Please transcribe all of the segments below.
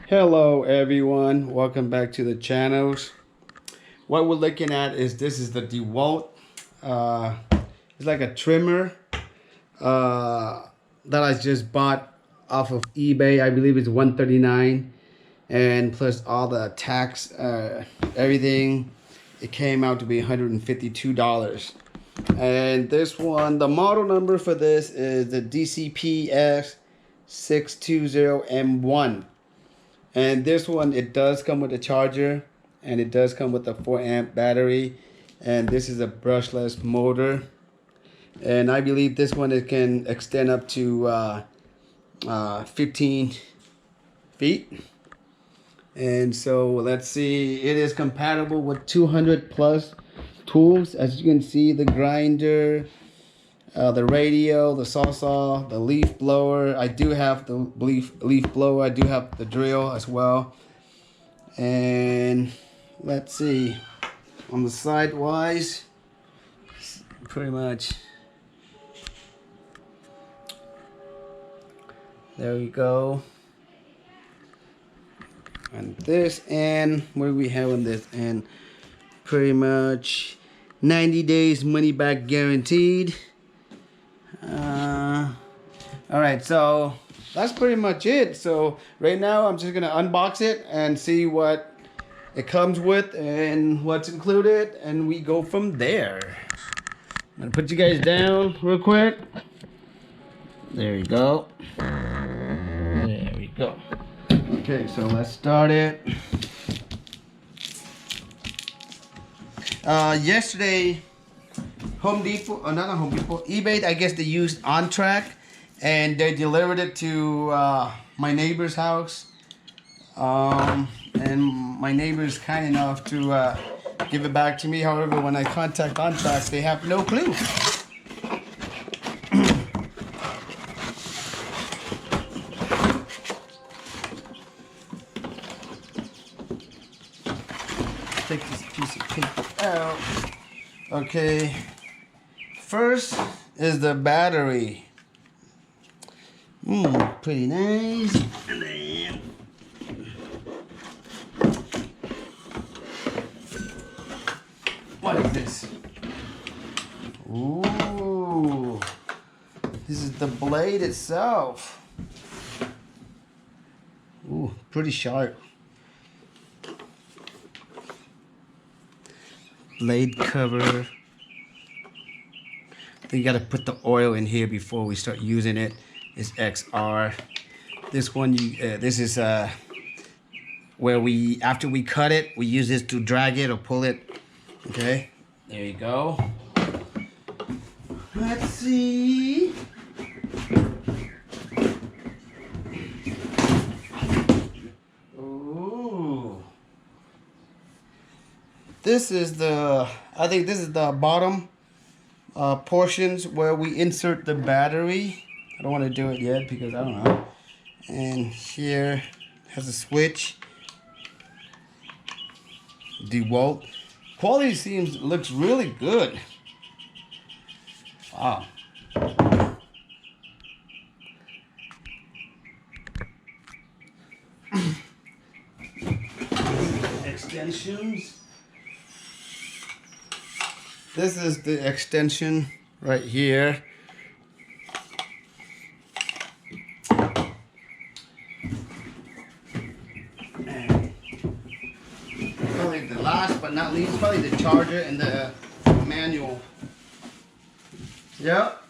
Hello everyone, welcome back to the channels. What we're looking at is this is the Dewalt. It's like a trimmer that I just bought off of eBay. I believe it's $139, and plus all the tax, everything, it came out to be $152. And this one, the model number for this is the DCPS620M1. And this one, it does come with a charger, and it does come with a 4-amp battery, and this is a brushless motor. And I believe this one, it can extend up to 15 feet. And so let's see, it is compatible with 200 plus tools. As you can see, the grinder, the radio, the saw, the leaf blower. I do have the leaf blower. I do have the drill as well. And let's see, on the sidewise, pretty much, there we go. And this end, what do we have on this end? Pretty much 90 days money back guaranteed. All right, so that's pretty much it. So right now I'm just gonna unbox it and see what it comes with and what's included, and we go from there. I'm gonna put you guys down real quick. There you go. There we go. Okay, so let's start it. Yesterday, Home Depot, not Home Depot, eBay, I guess they used On Track, and they delivered it to my neighbor's house. And my neighbor's kind enough to give it back to me. However, when I contact On Track, they have no clue. Take this piece of paper out. Okay. First is the battery. Pretty nice. And then what is this? Ooh. This is the blade itself. Ooh, pretty sharp. Blade cover. You got to put the oil in here before we start using it. It's XR. This one, this is where we, after we cut it, we use this to drag it or pull it. Okay, there you go. Let's see. Ooh. This is the, I think this is the bottom portions where we insert the battery. I don't want to do it yet because I don't know. And here has a switch. Dewalt. Quality looks really good. Wow. Extensions. This is the extension right here. And probably the last but not least, probably the charger and the manual. Yep.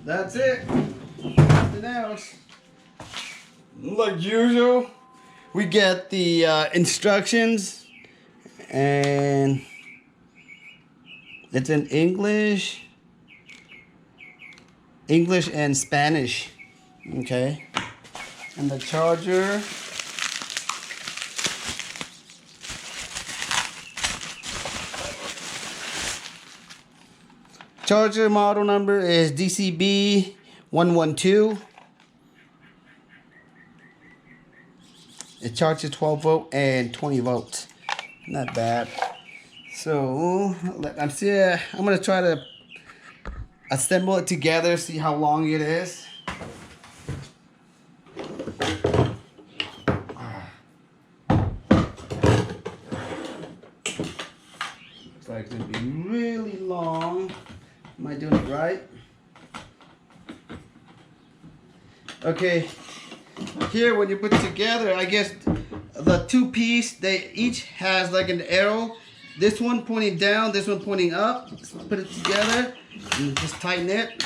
That's it. Nothing else. Like usual, we get the instructions, and it's in English and Spanish. Okay. And the charger. Charger model number is DCB112. It charges 12 volt and 20 volts. Not bad. So I'm gonna try to assemble it together, see how long it is. like it's gonna be really long. Am I doing it right? Okay, here when you put it together, I guess the two piece, they each has like an arrow. This one pointing down, this one pointing up. Let's put it together and just tighten it.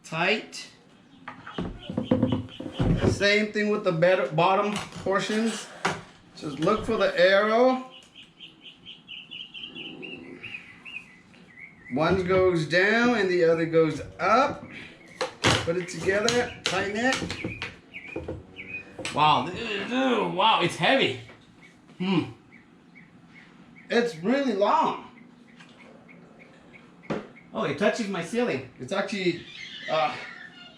Tight. Same thing with the bottom portions. Just look for the arrow. One goes down and the other goes up. Put it together, tighten it. Wow, wow, it's heavy. It's really long. Oh, it touches my ceiling. It's actually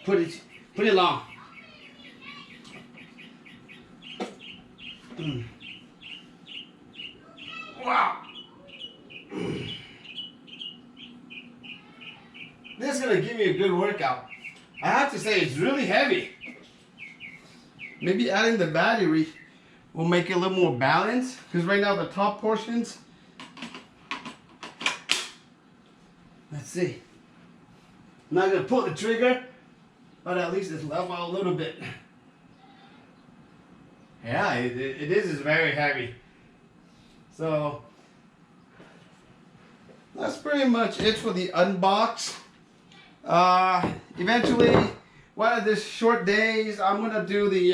pretty long. Wow. This is gonna give me a good workout. I have to say it's really heavy. Maybe adding the battery will make it a little more balanced, because right now the top portions. Let's see. I'm not gonna pull the trigger, but at least it's level a little bit. Yeah, it is very heavy. So that's pretty much it for the unbox. Eventually, one of these short days, I'm gonna do the